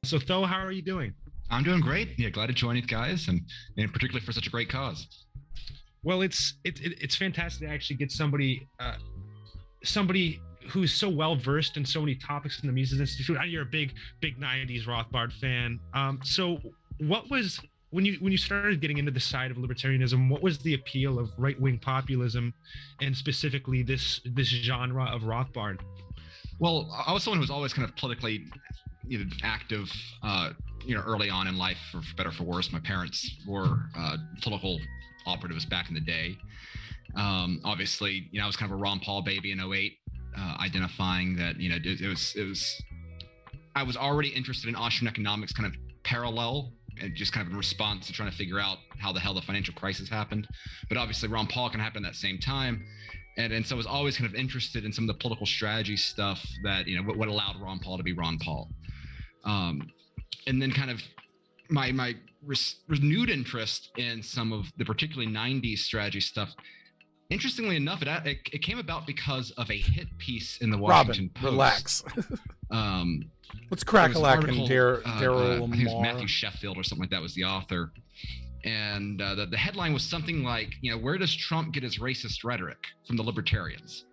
So Tho, how are you doing? I'm doing great. Yeah, glad to join you guys, and particularly for such a great cause. Well, it's fantastic to actually get somebody who's so well versed in so many topics in the Mises Institute. I know you're a big '90s Rothbard fan. So what was when you started getting into the side of libertarianism? What was the appeal of right wing populism, and specifically this genre of Rothbard? Well, I was someone who was always kind of politically, active, early on in life, for better or for worse. My parents were political operatives back in the day. Obviously, I was kind of a Ron Paul baby in '08, identifying that, it was. I was already interested in Austrian economics, kind of parallel, and just kind of in response to trying to figure out how the hell the financial crisis happened. But obviously, Ron Paul can happen at that same time. And so I was always kind of interested in some of the political strategy stuff that, what allowed Ron Paul to be Ron Paul. And then kind of my renewed interest in some of the particularly '90s strategy stuff. Interestingly enough, it came about because of a hit piece in the Washington Post. Relax. What's Crackalacking, Daryl I think it was Matthew Sheffield or something like that was the author. And the headline was something like, where does Trump get his racist rhetoric from the Libertarians?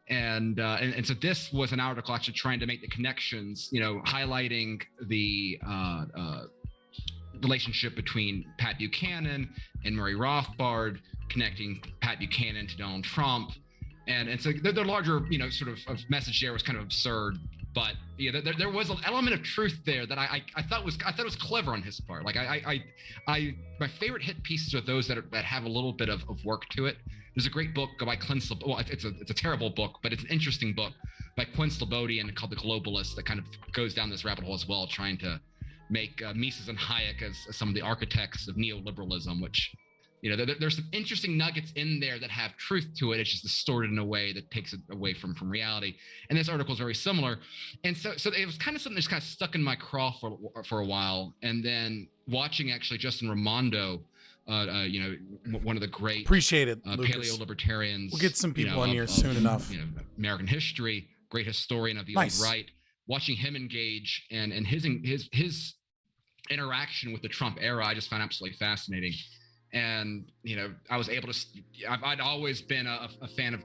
And so this was an article actually trying to make the connections, highlighting the relationship between Pat Buchanan and Murray Rothbard, connecting Pat Buchanan to Donald Trump. And so the larger, sort of message there was kind of absurd. But there was an element of truth there that I thought was clever on his part. Like my favorite hit pieces are those that have a little bit of work to it. There's a great book by Clint Slobodian. Well, it's a terrible book, but it's an interesting book by Clint Slobodian called The Globalist that kind of goes down this rabbit hole as well, trying to make Mises and Hayek as some of the architects of neoliberalism, which. There's some interesting nuggets in there that have truth to it. It's just distorted in a way that takes it away from reality. And this article is very similar. And so it was kind of something that's kind of stuck in my craw for a while. And then watching actually Justin Raimondo, one of the great paleo libertarians. We'll get some people on here soon enough. American history, great historian of the old right. Watching him engage and his interaction with the Trump era, I just found absolutely fascinating. And, I was able to, I'd always been a fan of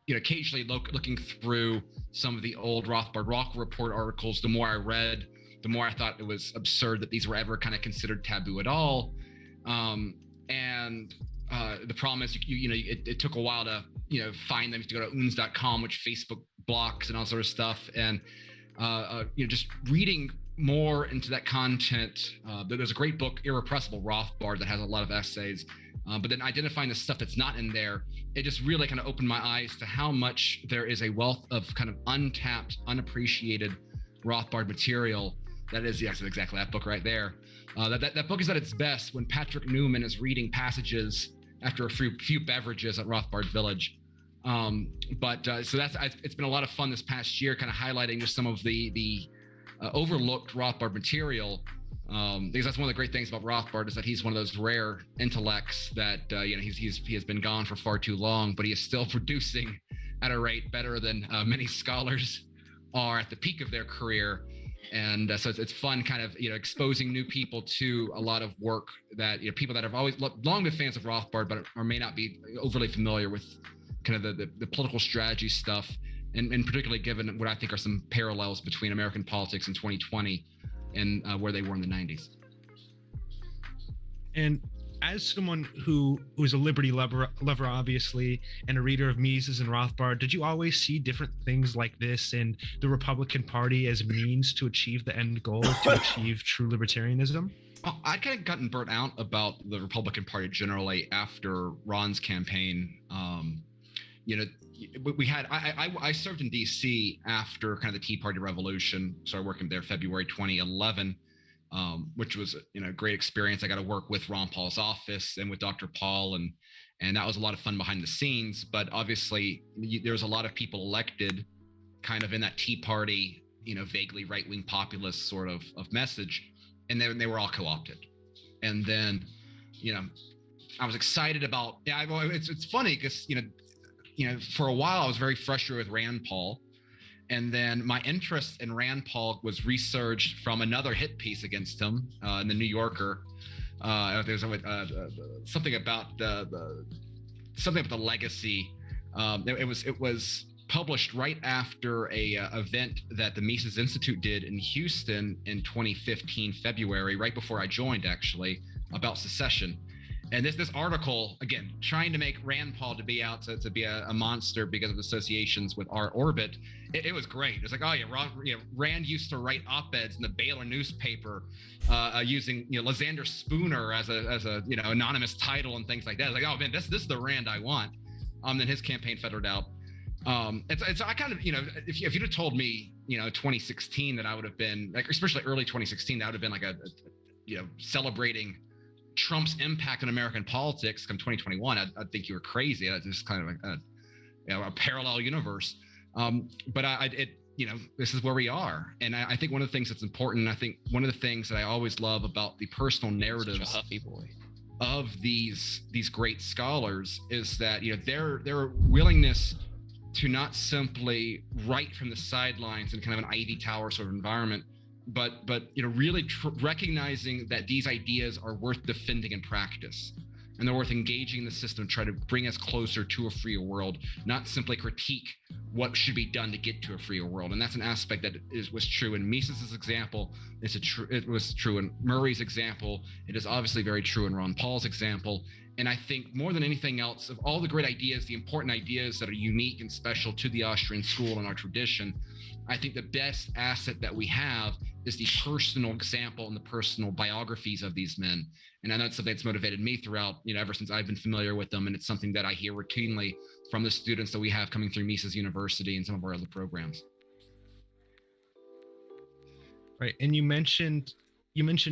occasionally looking through some of the old Rothbard Rock Report articles. The more I read, the more I thought it was absurd that these were ever kind of considered taboo at all. And the problem is, it took a while to, find them, to go to uns.com, which Facebook blocks and all sort of stuff. And, just reading more into that content. There's a great book, Irrepressible Rothbard, that has a lot of essays, but then identifying the stuff that's not in there, it just really kind of opened my eyes to how much there is a wealth of kind of untapped, unappreciated Rothbard material. That is, yes, exactly that book right there. That book is at its best when Patrick Newman is reading passages after a few beverages at Rothbard Village. So it's been a lot of fun this past year, kind of highlighting just some of the overlooked Rothbard material, because that's one of the great things about Rothbard is that he's one of those rare intellects that he has been gone for far too long, but he is still producing at a rate better than many scholars are at the peak of their career. And so it's fun kind of exposing new people to a lot of work that people that have always long been fans of Rothbard but may not be overly familiar with kind of the political strategy stuff. And particularly given what I think are some parallels between American politics in 2020 and where they were in the 90s. And as someone who is a liberty lover, obviously, and a reader of Mises and Rothbard, did you always see different things like this in the Republican Party as means to achieve the end goal, to achieve true libertarianism? Well, I'd kind of gotten burnt out about the Republican Party generally after Ron's campaign. I served in DC after kind of the Tea Party revolution. Started working there February 2011, which was a great experience. I got to work with Ron Paul's office and with Dr. Paul, and that was a lot of fun behind the scenes. But obviously, there was a lot of people elected, kind of in that Tea Party, vaguely right-wing populist sort of message, and then they were all co-opted. And then, I was excited about. It's funny because for a while I was very frustrated with Rand Paul, And then my interest in Rand Paul was resurged from another hit piece against him in the New Yorker. There's something about the legacy. It was published right after a event that the Mises Institute did in Houston in 2015 February, right before I joined, actually, about secession. And this article, again, trying to make Rand Paul to be out to be a monster because of associations with our orbit, it was great. It's like, oh yeah, Rand used to write op-eds in the Baylor newspaper using Lysander Spooner as a anonymous title and things like that. It's like, oh man, this is the Rand I want. Then his campaign fettered out. It's I kind of, if you'd have told me 2016 that I would have been like, especially early 2016, that would have been like a celebrating Trump's impact on American politics come 2021, I'd think you were crazy. That's just kind of like a parallel universe. But this is where we are. And I think one of the things that's important, I think one of the things that I always love about the personal narratives of these great scholars is that, their willingness to not simply write from the sidelines in kind of an Ivy Tower sort of environment, but really recognizing that these ideas are worth defending in practice, and they're worth engaging the system to try to bring us closer to a freer world, not simply critique what should be done to get to a freer world. And that's an aspect that was true in Mises's example. It was true in Murray's example. It is obviously very true in Ron Paul's example. And I think more than anything else, of all the great ideas, the important ideas that are unique and special to the Austrian school and our tradition, I think the best asset that we have is the personal example and the personal biographies of these men. And I know it's something that's motivated me throughout, ever since I've been familiar with them. And it's something that I hear routinely from the students that we have coming through Mises University and some of our other programs. Right. And you mentioned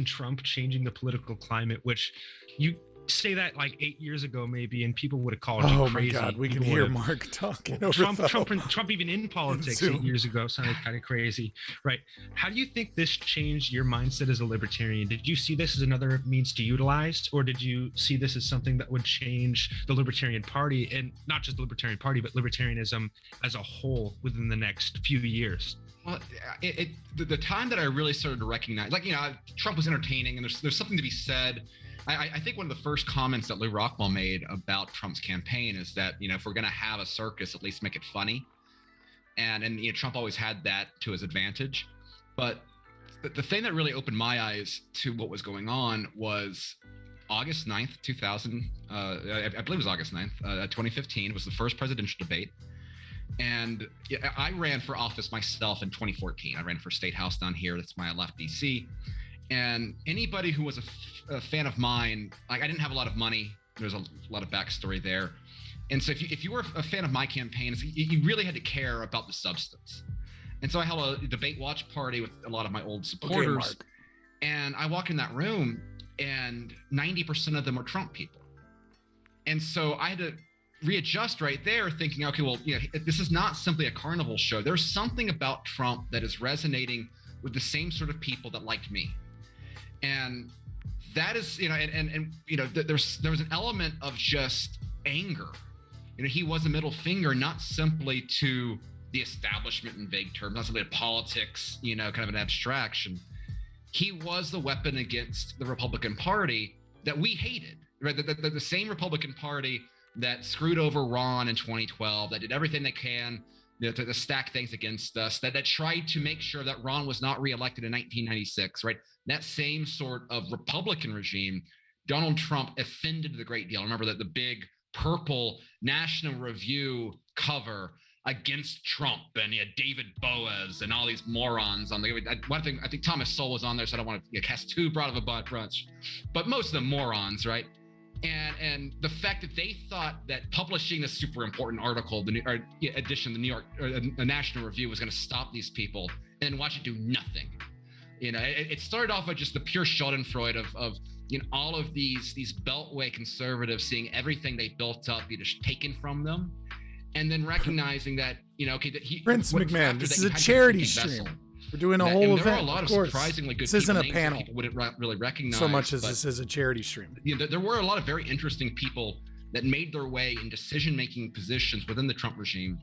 Trump changing the political climate, which you say that like 8 years ago maybe, and people would have called you crazy. Oh my God, we can hear Mark talking over Trump even in politics 8 years ago sounded kind of crazy, right? How do you think this changed your mindset as a libertarian? Did you see this as another means to utilize, or did you see this as something that would change the Libertarian Party, and not just the Libertarian Party, but libertarianism as a whole within the next few years? Well, the time that I really started to recognize, Trump was entertaining, and there's something to be said. I think one of the first comments that Lou Rockmall made about Trump's campaign is that, if we're going to have a circus, at least make it funny. And Trump always had that to his advantage. But the thing that really opened my eyes to what was going on was August 9th, 2000. I believe it was August 9th, 2015 was the first presidential debate. And I ran for office myself in 2014. I ran for State House down here. That's why I left DC. And anybody who was a fan of mine, I didn't have a lot of money. There's a lot of backstory there. And so if you were a fan of my campaign, you really had to care about the substance. And so I held a debate watch party with a lot of my old supporters. Okay, and I walked in that room and 90% of them were Trump people. And so I had to readjust right there, thinking, okay, well, this is not simply a carnival show. There's something about Trump that is resonating with the same sort of people that liked me. And that is, there was an element of just anger. He was a middle finger, not simply to the establishment in vague terms, not simply to politics, kind of an abstraction. He was the weapon against the Republican Party that we hated, right? The same Republican Party that screwed over Ron in 2012, that did everything they can to stack things against us, that tried to make sure that Ron was not reelected in 1996, right? That same sort of Republican regime, Donald Trump offended a great deal. I remember that the big purple National Review cover against Trump, and he had David Boaz and all these morons on the one thing. I think Thomas Sowell was on there, so I don't want to cast too broad of a bunch, but most of them morons, right? And the fact that they thought that publishing this super important article, the edition of the New York National Review, was going to stop these people, and then watch it do nothing. It started off with just the pure Schadenfreude of all of these Beltway conservatives seeing everything they built up be just taken from them, and then recognizing that Prince McMahon, this is a charity stream. We're doing a whole event. There are a lot of surprisingly good this isn't a panel. People wouldn't really recognize so much as this is a charity stream. There were a lot of very interesting people that made their way in decision-making positions within the Trump regime.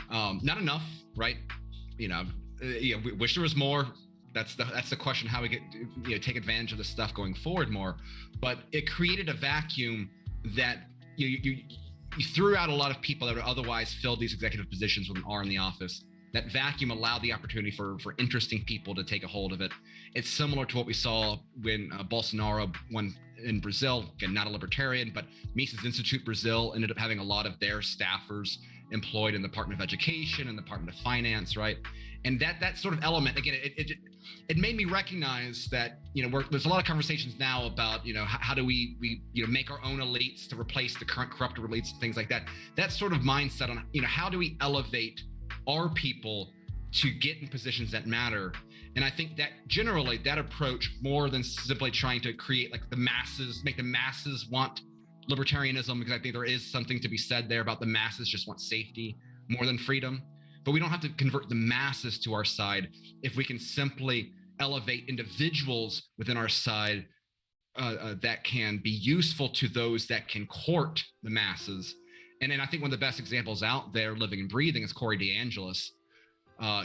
Not enough, right? We wish there was more. That's the question, how we get take advantage of this stuff going forward more. But it created a vacuum that you threw out a lot of people that would otherwise fill these executive positions with an R in the office. That vacuum allowed the opportunity for interesting people to take a hold of it. It's similar to what we saw when Bolsonaro won in Brazil. Again, not a libertarian, but Mises Institute Brazil ended up having a lot of their staffers employed in the Department of Education and the Department of Finance, right? And that sort of element, again, it made me recognize that there's a lot of conversations now about how do we make our own elites to replace the current corrupt elites and things like that. That sort of mindset on how do we elevate our people to get in positions that matter. And I think that generally that approach, more than simply trying to create like the masses, make the masses want libertarianism, because I think there is something to be said there about the masses just want safety more than freedom. But we don't have to convert the masses to our side if we can simply elevate individuals within our side that can be useful to those that can court the masses. And then I think one of the best examples out there, living and breathing, is Corey DeAngelis,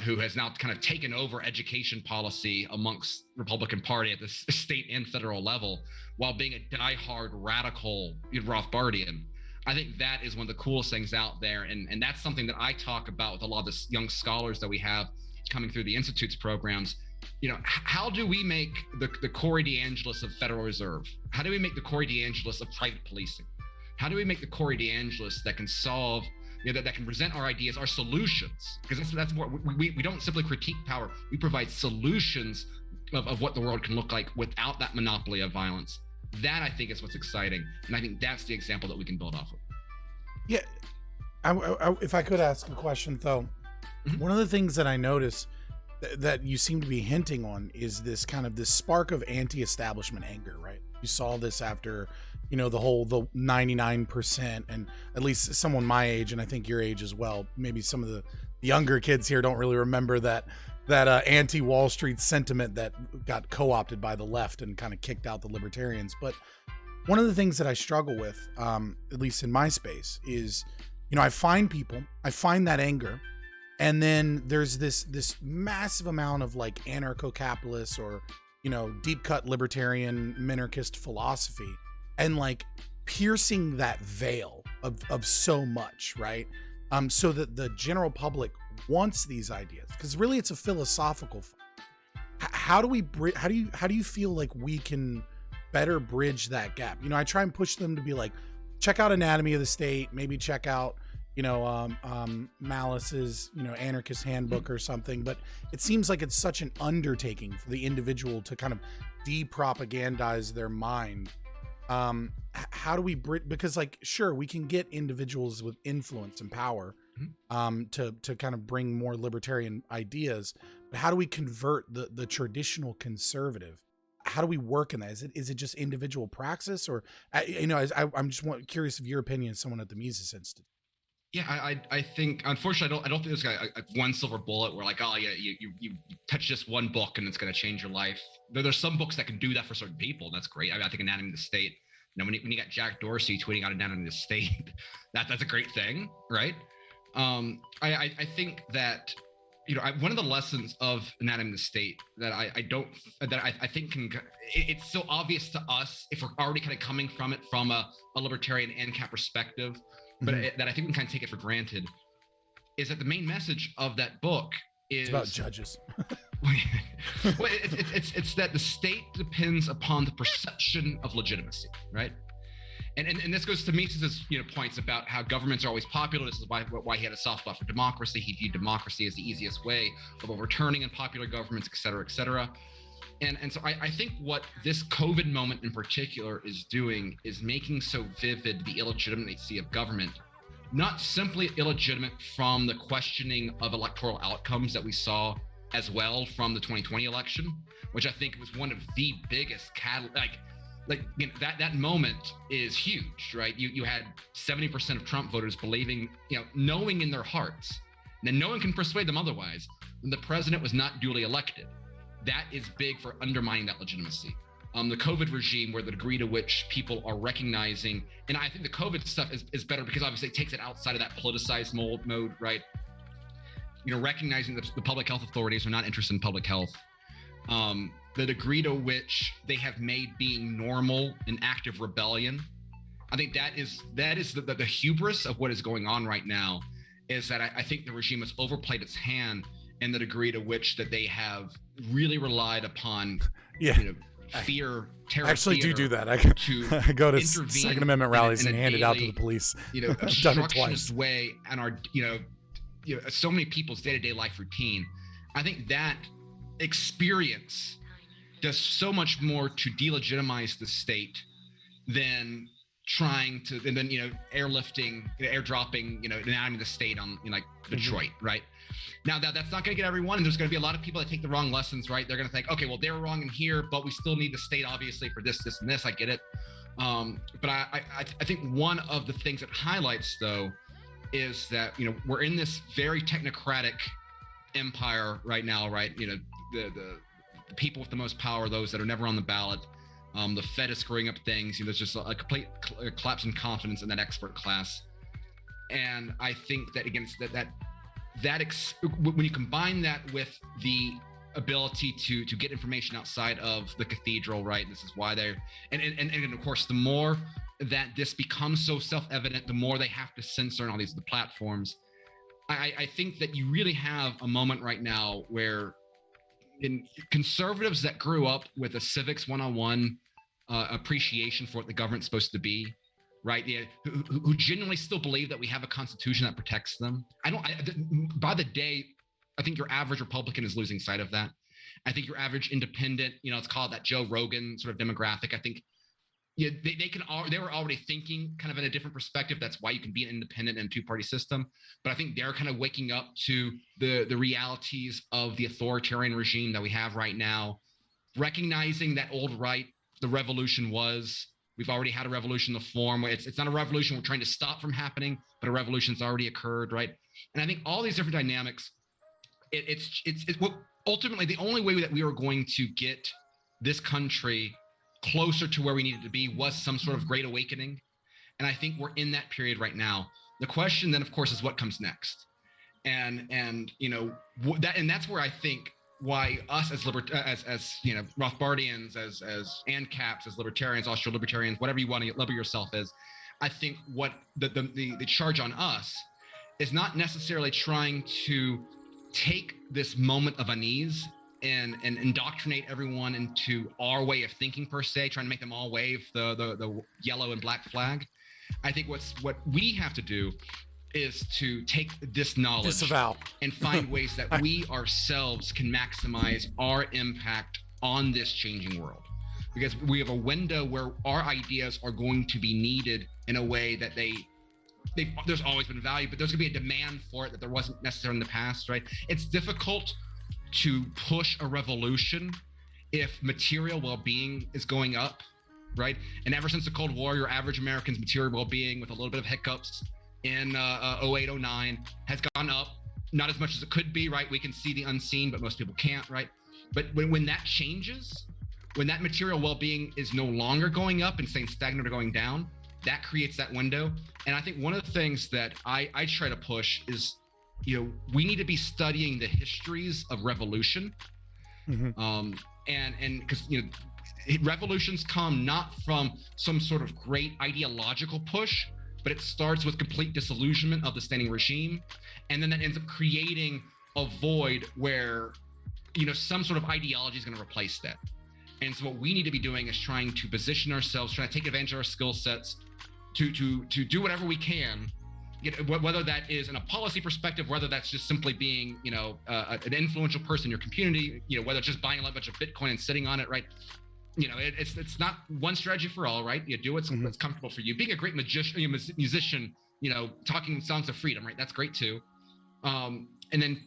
who has now kind of taken over education policy amongst Republican Party at the state and federal level, while being a diehard radical Rothbardian. I think that is one of the coolest things out there. And that's something that I talk about with a lot of the young scholars that we have coming through the Institute's programs. How do we make the Corey DeAngelis of Federal Reserve? How do we make the Corey DeAngelis of private policing? How do we make the Corey DeAngelis that can solve, that can present our ideas, our solutions? Because that's what we don't simply critique power. We provide solutions of what the world can look like without that monopoly of violence. That, I think, is what's exciting. And I think that's the example that we can build off of. Yeah. If I could ask a question, though, one of the things that I notice that you seem to be hinting on is this spark of anti-establishment anger, right? You saw this after the 99%, and at least someone my age, and I think your age as well, maybe some of the younger kids here don't really remember that anti-Wall Street sentiment that got co-opted by the left and kind of kicked out the libertarians. But one of the things that I struggle with, at least in my space, is I find that anger, and then there's this massive amount of like anarcho-capitalist or deep cut libertarian minarchist philosophy, and like piercing that veil of so much, right? So that the general public wants these ideas, because really it's a philosophical. How do you feel like we can better bridge that gap? I try and push them to be like, check out Anatomy of the State, maybe check out Malice's Anarchist Handbook or something, but it seems like it's such an undertaking for the individual to kind of depropagandize their mind. How do we because like, sure, we can get individuals with influence and power to kind of bring more libertarian ideas, but how do we convert the traditional conservative? How do we work in that? Is it just individual praxis, or I'm just curious of your opinion as someone at the Mises Institute? Yeah, I think, unfortunately, I don't think there's one silver bullet where like, oh yeah, you touch just one book and it's going to change your life. There's some books that can do that for certain people, and that's great. I think Anatomy of the State, when you got Jack Dorsey tweeting out Anatomy of the State, that's a great thing, right? I think that one of the lessons of Anatomy of the State that I think it's so obvious to us if we're already kind of coming from it from a libertarian ANCAP perspective, but that I think we can kind of take it for granted, is that the main message of that book is it's about judges. Well, it's that the state depends upon the perception of legitimacy, right? And this goes to Mises's points about how governments are always popular. This is why he had a soft spot for democracy. He viewed democracy as the easiest way of overturning unpopular governments, et cetera, et cetera. And so I think what this COVID moment in particular is doing is making so vivid the illegitimacy of government, not simply illegitimate from the questioning of electoral outcomes that we saw as well from the 2020 election, which I think was one of the biggest that moment is huge, right? You had 70% of Trump voters believing, knowing in their hearts, and no one can persuade them otherwise, that the president was not duly elected. That is big for undermining that legitimacy. The COVID regime, where the degree to which people are recognizing, and I think the COVID stuff is better because obviously it takes it outside of that politicized mode, right? recognizing that the public health authorities are not interested in public health, the degree to which they have made being normal an act of rebellion. I think that is the hubris of what is going on right now, is that I think the regime has overplayed its hand in the degree to which that they have really relied upon fear, terror. I actually do that. I go to Second Amendment rallies and hand it out to the police. I've done it twice. Way and our so many people's day-to-day life routine. I think that experience does so much more to delegitimize the state than trying to, and then airdropping anatomy of the state on like Detroit, right? Now that's not going to get everyone, and there's going to be a lot of people that take the wrong lessons, right? They're going to think, okay, well, they were wrong in here, but we still need the state obviously for this, and this. I get it, but I think one of the things that highlights though is that we're in this very technocratic empire right now, right? The people with the most power, those that are never on the ballot. The Fed is screwing up things. There's just a complete collapse in confidence in that expert class, and I think that against when you combine that with the ability to get information outside of the cathedral, right? This is why they're and of course, the more that this becomes so self-evident, the more they have to censor on all these platforms. I think that you really have a moment right now where in conservatives that grew up with a civics 101 appreciation for what the government's supposed to be, right? Who genuinely still believe that we have a constitution that protects them. By the day, I think your average Republican is losing sight of that. I think your average independent, let's call it that Joe Rogan sort of demographic. I think they were already thinking kind of in a different perspective. That's why you can be an independent in a two-party system. But I think they're kind of waking up to the realities of the authoritarian regime that we have right now, recognizing that old right, the revolution we've already had a revolution in the form. It's not a revolution we're trying to stop from happening, but a revolution's already occurred, right? And I think all these different dynamics, it's ultimately the only way that we are going to get this country closer to where we needed to be was some sort of great awakening. And I think we're in that period right now. The question then, of course, is what comes next. And that's where I think why us as Rothbardians, as ANCAPs, as libertarians, Austro libertarians, whatever you want to label yourself as, I think what the charge on us is not necessarily trying to take this moment of unease and indoctrinate everyone into our way of thinking per se, trying to make them all wave the yellow and black flag. I think what we have to do is to take this knowledge disavow and find ways that we ourselves can maximize our impact on this changing world, because we have a window where our ideas are going to be needed in a way that there's always been value, but there's going to be a demand for it that there wasn't necessarily in the past, right? It's difficult to push a revolution if material well-being is going up, right? And ever since the Cold War, your average American's material well-being, with a little bit of hiccups in 08, 09, has gone up, not as much as it could be, right? We can see the unseen, but most people can't, right? But when that changes, when that material well-being is no longer going up and staying stagnant or going down, that creates that window. And I think one of the things that I try to push is, we need to be studying the histories of revolution. Mm-hmm. And because, revolutions come not from some sort of great ideological push, but it starts with complete disillusionment of the standing regime. And then that ends up creating a void where, some sort of ideology is going to replace that. And so what we need to be doing is trying to position ourselves, trying to take advantage of our skill sets to do whatever we can, whether that is in a policy perspective, whether that's just simply being, an influential person in your community, whether it's just buying a bunch of Bitcoin and sitting on it, right? It's not one strategy for all, right? You do what's comfortable for you. Being a great musician, talking songs of freedom, right? That's great too. And then,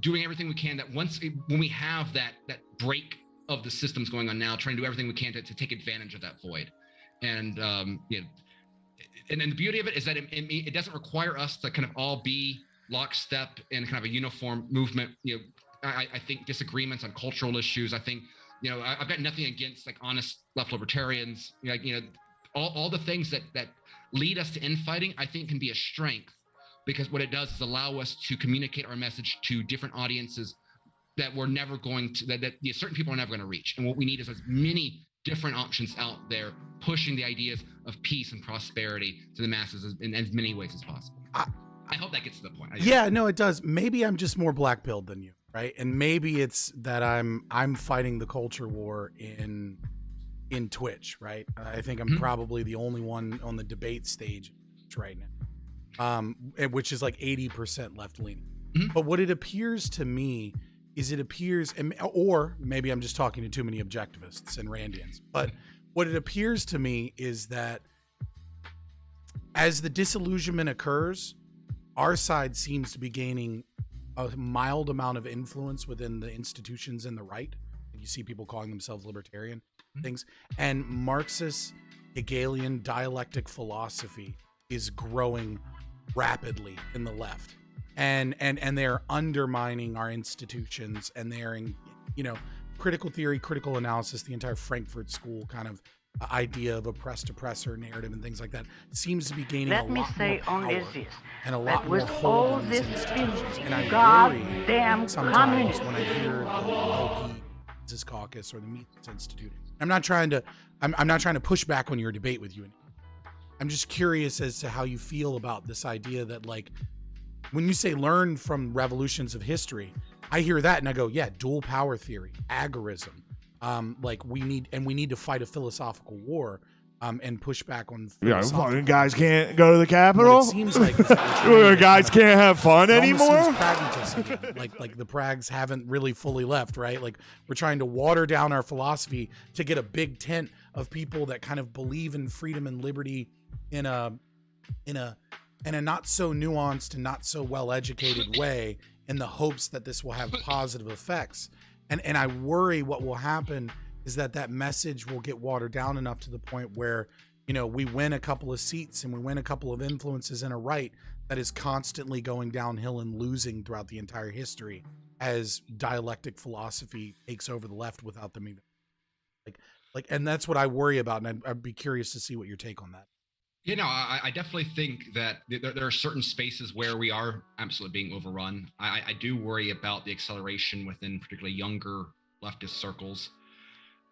doing everything we can that when we have that break of the systems going on now, trying to do everything we can to take advantage of that void. And, and then the beauty of it is that it doesn't require us to kind of all be lockstep in kind of a uniform movement. I think disagreements on cultural issues, I think, I've got nothing against like honest left libertarians, all the things that lead us to infighting, I think can be a strength because what it does is allow us to communicate our message to different audiences that we're never going to, that certain people are never going to reach. And what we need is as many different options out there pushing the ideas of peace and prosperity to the masses in as many ways as possible. I hope that gets to the point. Yeah, no, it does. Maybe I'm just more black-pilled than you, right? And maybe it's that I'm fighting the culture war in Twitch, right? I think I'm probably the only one on the debate stage right now, which is like 80% left-leaning. But what it appears to me is or maybe I'm just talking to too many objectivists and Randians, but what it appears to me is that as the disillusionment occurs, our side seems to be gaining a mild amount of influence within the institutions in the right. You see people calling themselves libertarian things, and Marxist Hegelian dialectic philosophy is growing rapidly in the left. And they're undermining our institutions, and they're in, critical theory, critical analysis, the entire Frankfurt School kind of idea of oppressed oppressor narrative and things like that seems to be gaining a lot more power and a lot more hold in these institutions. And I worry sometimes when I hear the LP Mises Caucus or the Mises Institute. I'm not trying to push back on your debate with you. I'm just curious as to how you feel about this idea that, like, when you say learn from revolutions of history, I hear that and I go, yeah, dual power theory, agorism. We need to fight a philosophical war, and push back on. Fucking guys can't go to the Capitol. What it seems like guys can't have fun anymore. Like the Prags haven't really fully left, right? Like, we're trying to water down our philosophy to get a big tent of people that kind of believe in freedom and liberty in a not so nuanced and not so well educated way, in the hopes that this will have positive effects. And I worry what will happen is that message will get watered down enough to the point where, we win a couple of seats and we win a couple of influences in a right that is constantly going downhill and losing throughout the entire history as dialectic philosophy takes over the left without them even and that's what I worry about. And I'd be curious to see what your take on that. I definitely think that there are certain spaces where we are absolutely being overrun. I do worry about the acceleration within particularly younger leftist circles.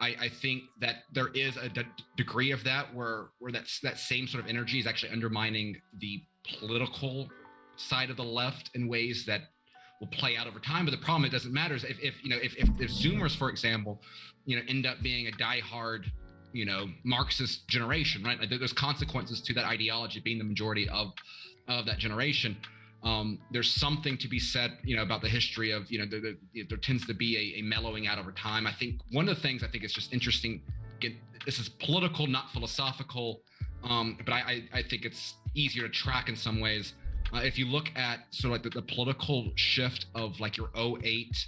I think that there is a degree of that where that same sort of energy is actually undermining the political side of the left in ways that will play out over time. But the problem, it doesn't matter, is if Zoomers, for example, end up being a diehard Marxist generation, right? Like, there's consequences to that ideology being the majority of that generation. There's something to be said, about the history of, there tends to be a mellowing out over time. I think one of the things I think is just interesting, again, this is political, not philosophical, but I think it's easier to track in some ways. If you look at sort of like the political shift of like your 08,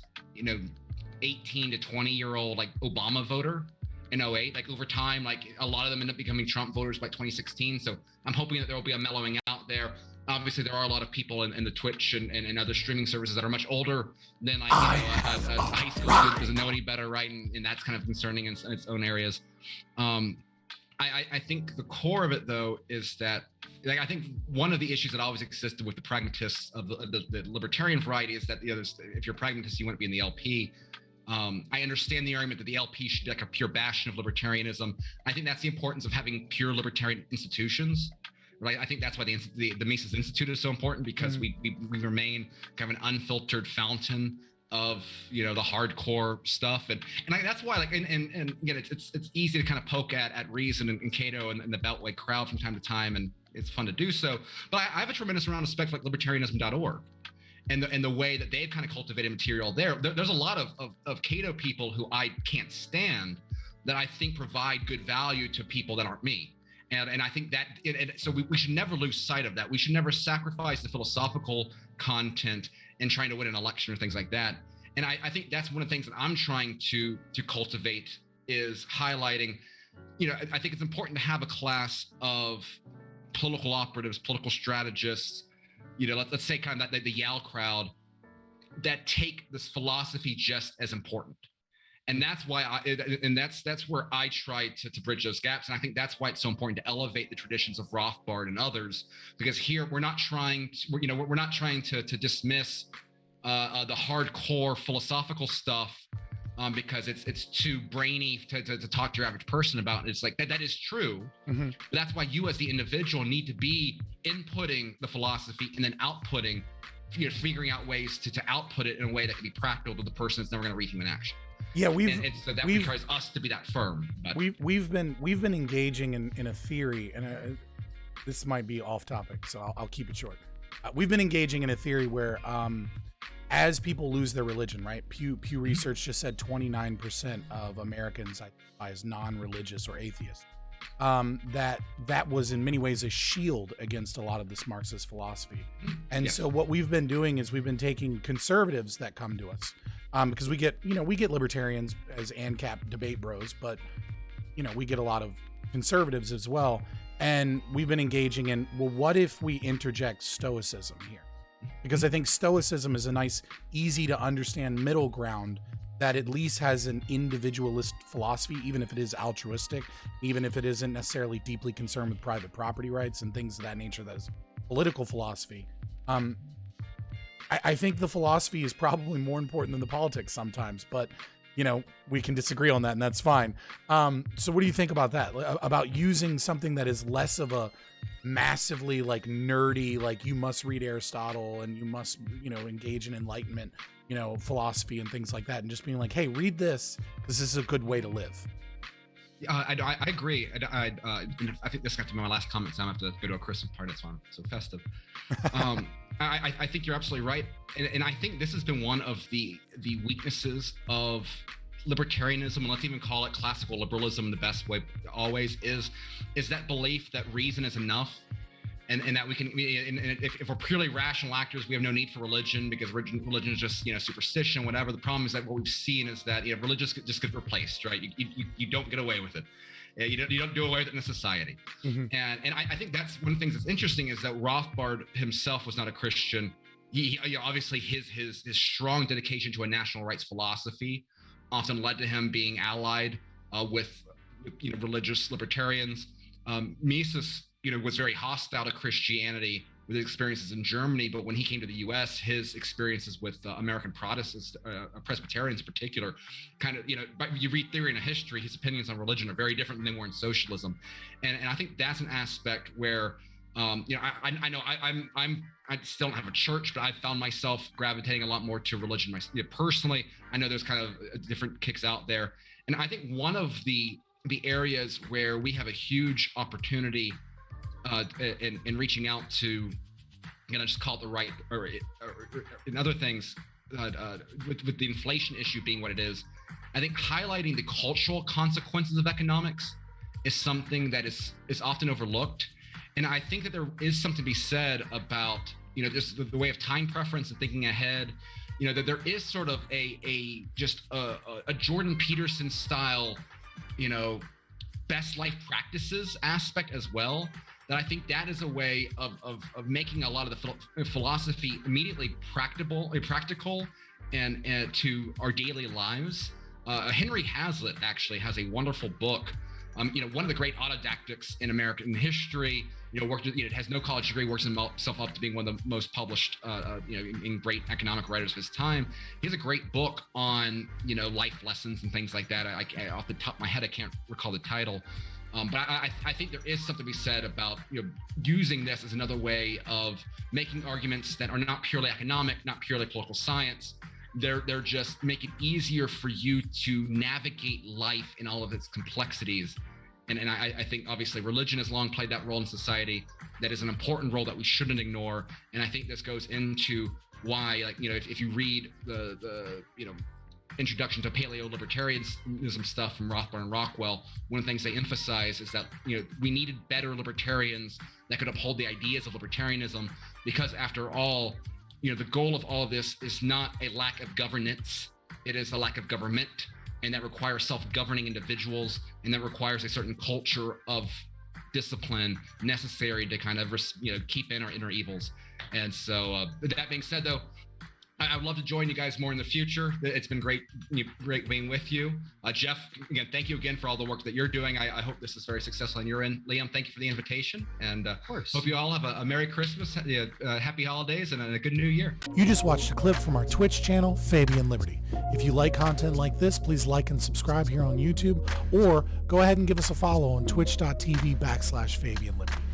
18 to 20-year-old like Obama voter, in 08, like over time, like a lot of them end up becoming Trump voters by 2016. So I'm hoping that there will be a mellowing out there. Obviously, there are a lot of people in the Twitch and other streaming services that are much older than like as high school student doesn't know any better, right? And that's kind of concerning in its own areas. I think the core of it, though, is that I think one of the issues that always existed with the pragmatists of the libertarian variety is that if you're a pragmatist, you want to be in the LP. I understand the argument that the LP should be like a pure bastion of libertarianism. I think that's the importance of having pure libertarian institutions, right? I think that's why the Mises Institute is so important, because we remain kind of an unfiltered fountain of the hardcore stuff, and that's why and again, it's easy to kind of poke at Reason and Cato and the Beltway crowd from time to time, and it's fun to do so. But I have a tremendous amount of respect for like libertarianism.org. And the way that they've kind of cultivated material there's a lot of Cato people who I can't stand that I think provide good value to people that aren't me. And I think that, so we should never lose sight of that. We should never sacrifice the philosophical content in trying to win an election or things like that. And I think that's one of the things that I'm trying to cultivate, is highlighting, I think it's important to have a class of political operatives, political strategists, let's say kind of the Yale crowd, that take this philosophy just as important. And that's why that's where I try to bridge those gaps. And I think that's why it's so important to elevate the traditions of Rothbard and others, because here we're not trying to dismiss the hardcore philosophical stuff because it's too brainy to talk to your average person about. It's like that is true. Mm-hmm. But that's why you as the individual need to be inputting the philosophy and then outputting, figuring out ways to output it in a way that can be practical to the person that's never going to reach human action. Yeah, so that requires us to be that firm. But we've been engaging in a theory, and this might be off topic, so I'll keep it short. We've been engaging in a theory where as people lose their religion, right? Pew Research just said 29% of Americans identify as non-religious or atheist. That was in many ways a shield against a lot of this Marxist philosophy. And so what we've been doing is we've been taking conservatives that come to us, because we get libertarians as ANCAP debate bros, but we get a lot of conservatives as well. And we've been engaging in, well, what if we interject Stoicism here? Because I think Stoicism is a nice, easy to understand middle ground that at least has an individualist philosophy, even if it is altruistic, even if it isn't necessarily deeply concerned with private property rights and things of that nature. That is political philosophy. I think the philosophy is probably more important than the politics sometimes, but we can disagree on that, and that's fine. So what do you think about that? About using something that is less of a massively nerdy, you must read Aristotle and you must, engage in Enlightenment, philosophy and things like that, and just being like, hey, read this because this is a good way to live. I agree. I think this got to be my last comment, so I'm going to have to go to a Christmas party. That's why I'm so festive. I think you're absolutely right. And I think this has been one of the weaknesses of libertarianism, and let's even call it classical liberalism, the best way always is that belief that reason is enough. And that we can, and if we're purely rational actors, we have no need for religion because religion is just superstition, whatever. The problem is that what we've seen is that religion just gets replaced, right? You don't get away with it. You don't do away with it in a society. Mm-hmm. And I think that's one of the things that's interesting is that Rothbard himself was not a Christian. He obviously his strong dedication to a national rights philosophy often led to him being allied with religious libertarians. Mises was very hostile to Christianity with his experiences in Germany, but when he came to the U.S., his experiences with American Protestants, Presbyterians in particular, kind of, but you read Theory and History, his opinions on religion are very different than they were in socialism, and I think that's an aspect where, I know I still don't have a church, but I've found myself gravitating a lot more to religion personally. I know there's kind of different kicks out there, and I think one of the areas where we have a huge opportunity in reaching out to, just call it the right, or in other things, with the inflation issue being what it is, I think highlighting the cultural consequences of economics is something that is often overlooked. And I think that there is something to be said about, just the way of time preference and thinking ahead, that there is sort of a Jordan Peterson style, best life practices aspect as well. That I think that is a way of making a lot of the philosophy immediately practical and to our daily lives. Henry Hazlitt actually has a wonderful book. One of the great autodidacts in American history. Has no college degree, works himself up to being one of the most published, in great economic writers of his time. He has a great book on, life lessons and things like that. I off the top of my head, I can't recall the title. But I think there is something to be said about using this as another way of making arguments that are not purely economic, not purely political science. They're just make it easier for you to navigate life in all of its complexities. And I think obviously religion has long played that role in society. That is an important role that we shouldn't ignore. And I think this goes into why, if you read the introduction to paleo-libertarianism stuff from Rothbard and Rockwell, one of the things they emphasize is that we needed better libertarians that could uphold the ideas of libertarianism, because after all, the goal of all of this is not a lack of governance, it is a lack of government, and that requires self-governing individuals, and that requires a certain culture of discipline necessary to kind of keep in our inner evils. And so that being said, though, I would love to join you guys more in the future. It's been great being with you. Jeff, again, thank you again for all the work that you're doing. I hope this is very successful on your end. Liam, thank you for the invitation. And of course, hope you all have a Merry Christmas, Happy Holidays, and a good New Year. You just watched a clip from our Twitch channel, Fabian Liberty. If you like content like this, please like and subscribe here on YouTube, or go ahead and give us a follow on twitch.tv/Fabian Liberty.